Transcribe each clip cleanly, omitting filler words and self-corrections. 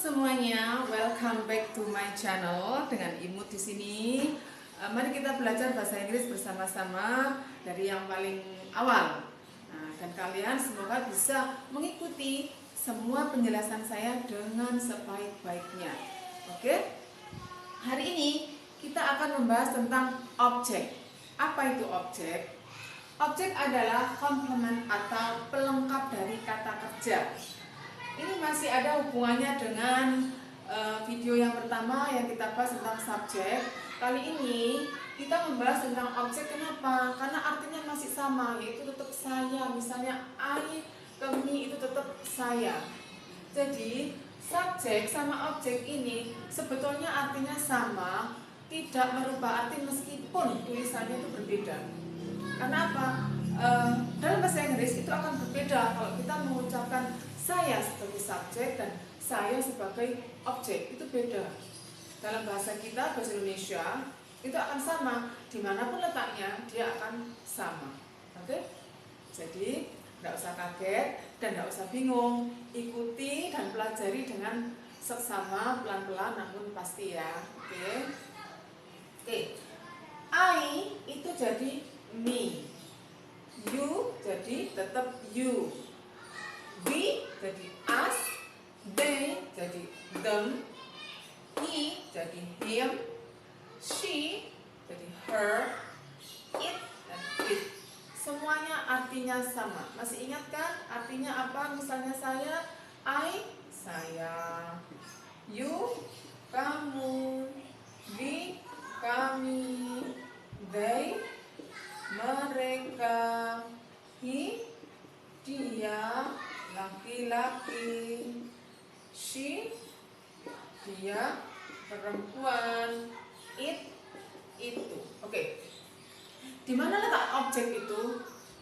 semuanya, welcome back to my channel dengan Imut di sini. Mari kita belajar bahasa Inggris bersama-sama dari yang paling awal. Dan kalian semoga bisa mengikuti semua penjelasan saya dengan sebaik-baiknya. Oke? Hari ini kita akan membahas tentang objek. Apa itu objek? Objek adalah komplement atau pelengkap dari kata kerja. Ini masih ada hubungannya dengan video yang pertama yang kita bahas tentang subjek. Kali ini kita membahas tentang objek. Kenapa? Karena artinya masih sama, yaitu tetap saya. Misalnya I ke me itu tetap saya. Jadi subjek sama objek ini sebetulnya artinya sama, tidak merubah arti meskipun tulisannya itu berbeda. Karena apa? Dalam bahasa Inggris itu akan berbeda kalau kita mengucapkan saya sebagai subjek dan saya sebagai objek, itu beda. Dalam bahasa kita, bahasa Indonesia, itu akan sama. Dimanapun letaknya, dia akan sama. Oke? Jadi, tidak usah kaget dan tidak usah bingung. Ikuti dan pelajari dengan seksama, pelan-pelan, namun pasti ya. Oke? Oke. I itu jadi me. You jadi tetap you. We jadi us, they jadi them, he jadi him, she jadi her, it dan it. Semuanya artinya sama. Masih ingat kan artinya apa? Misalnya saya, I, saya, you, kamu, we, kami, they, mereka, he, dia, laki-laki, she, dia, perempuan, it, itu. Oke. Di mana letak objek itu?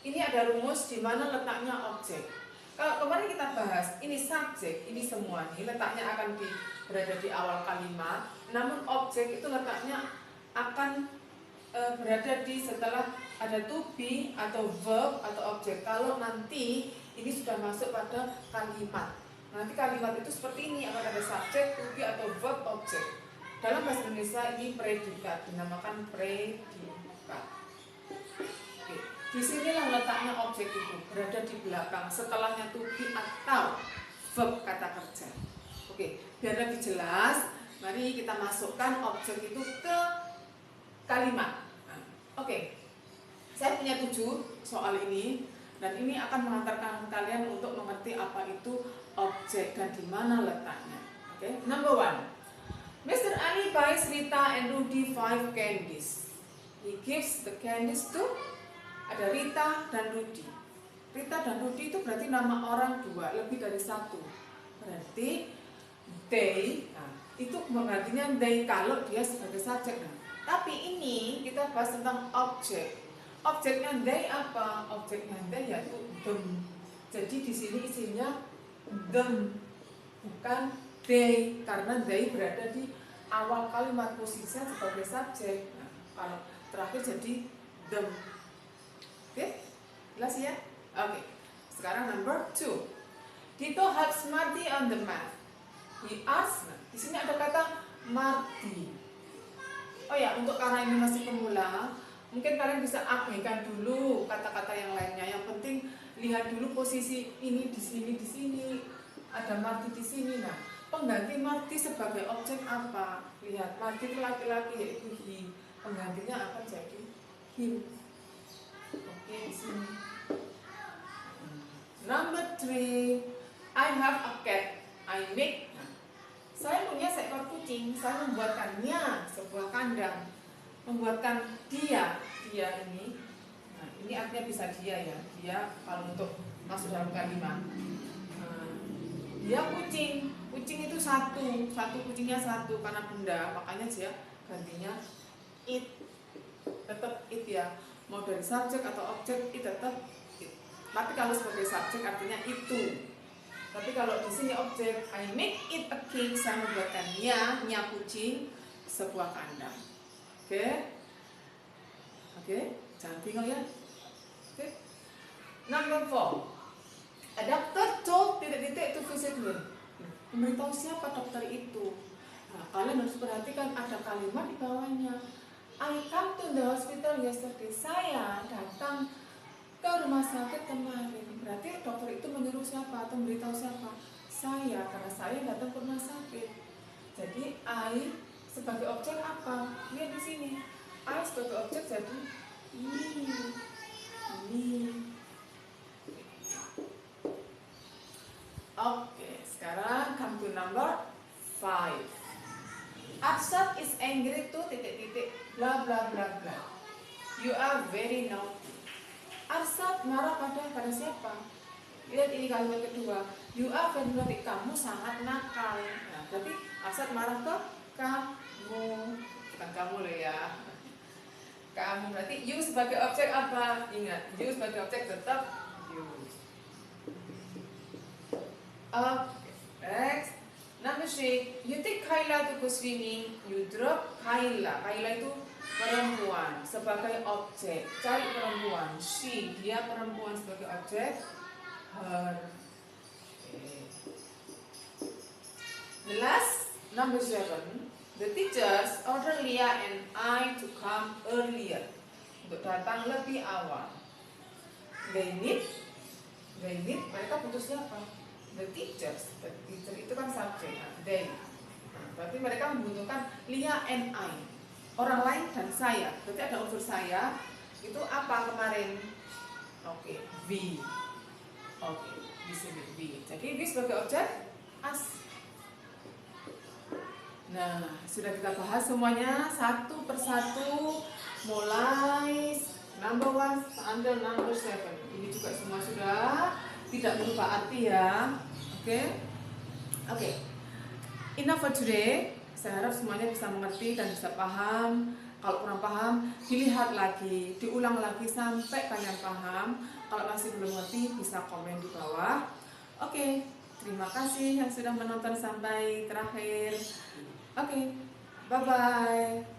Ini ada rumus di mana letaknya objek. Kalau kemarin kita bahas, ini subjek, ini semua nih letaknya akan berada di awal kalimat. Namun objek itu letaknya akan berada di setelah ada to be atau verb atau objek. Kalau nanti ini sudah masuk pada kalimat. Nanti kalimat itu seperti ini, akan ada subjek, to be atau verb, objek. Dalam bahasa Indonesia ini predikat, dinamakan predikat. Oke. Di sinilah letaknya objek itu, berada di belakang, setelahnya to be atau verb kata kerja. Oke, biar lebih jelas, mari kita masukkan objek itu ke kalimat. Oke, saya punya 7 soal ini. Dan ini akan mengantarkan kalian untuk mengerti apa itu objek dan di mana letaknya. Oke, number 1. Mr. Ali buys Rita and Rudy 5 candies. He gives the candies to, ada Rita dan Rudy. Rita dan Rudy itu berarti nama orang dua, lebih dari satu. Berarti they, itu artinya they kalau dia sebagai subjek. Tapi ini kita bahas tentang objek. Objeknya they apa? Objeknya they yaitu them. Jadi di sini isinya them, bukan they, karena they berada di awal kalimat, posisinya sebagai subjek. Nah, kalau terakhir jadi them. Oke? Jelas ya? Oke. Sekarang number 2. Tito helps Marty on the math. He asks. Nah, di sini ada kata Marty. Oh ya, untuk karena ini masih pemula, mungkin kalian bisa abaikan dulu kata-kata yang lainnya. Yang penting lihat dulu posisi ini di sini. Ada Marty di sini. Nah, pengganti Marty sebagai objek apa? Lihat, Marty itu laki-laki yaitu he. Penggantinya akan jadi him. Oke, di sini. Number 3. I have a cat. I make. Saya punya seekor kucing, saya membuatkannya sebuah kandang. Membuatkan dia ini. Nah, ini artinya bisa dia ya. Dia kalau untuk masuk dalam kalimat. Dia kucing. Kucing itu satu kucingnya satu karena benda, makanya dia gantinya it. Tetap it ya. Mau dari subjek atau objek it tetap it. Tapi kalau sebagai subjek artinya itu. Tapi kalau di sini objek, I make it a cake, saya membuatkannya, kucing, sebuah kandang. Oke, jangan bingung ya. Oke. Number 4. A doctor told titik-titik to visit him. memberitahu siapa dokter itu. Nah, kalian harus perhatikan ada kalimat di bawahnya. I come to the hospital yesterday. Saya datang ke rumah sakit kemarin. Berarti dokter itu menyuruh siapa atau memberitahu siapa? Saya, karena saya datang ke rumah sakit. Jadi I sebagai objek apa? Lihat di sini. I sebagai objek jadi ini. Oke, sekarang come to number 5. Arsad is angry to titik-titik bla bla bla bla. You are very naughty. Arsad marah pada siapa? Lihat ini kalimat kedua. You are very naughty. Kamu sangat nakal. Nah, berarti Arsad marah ke kamu. Bukan kamu loh ya. Kamu, berarti you sebagai objek apa? Ingat, you sebagai objek tetap you. Next. Number 6, you take Kayla to go swimming, you drop Kayla. Kayla itu perempuan sebagai objek. Cari perempuan. She, dia perempuan sebagai objek. Her. Okay. The last, number 7, the teachers order Leah and I to come earlier. Untuk datang lebih awal. They need, mereka butuh siapa? The teachers. The teacher itu kan subjek. They. Berarti mereka membutuhkan Leah and I. Orang lain dan saya. Berarti ada unsur saya. Itu apa kemarin? Oke, we. Oke, di sini we. Jadi we sebagai objek as. Nah, sudah kita bahas semuanya satu persatu, mulai number 1 sampai number 7. Ini juga semua sudah, tidak berubah arti ya. Oke. Enough for today. Saya harap semuanya bisa mengerti dan bisa paham. Kalau kurang paham, dilihat lagi, diulang lagi sampai kalian paham. Kalau masih belum ngerti, bisa komen di bawah. Oke, terima kasih yang sudah menonton sampai terakhir. Oke, bye-bye.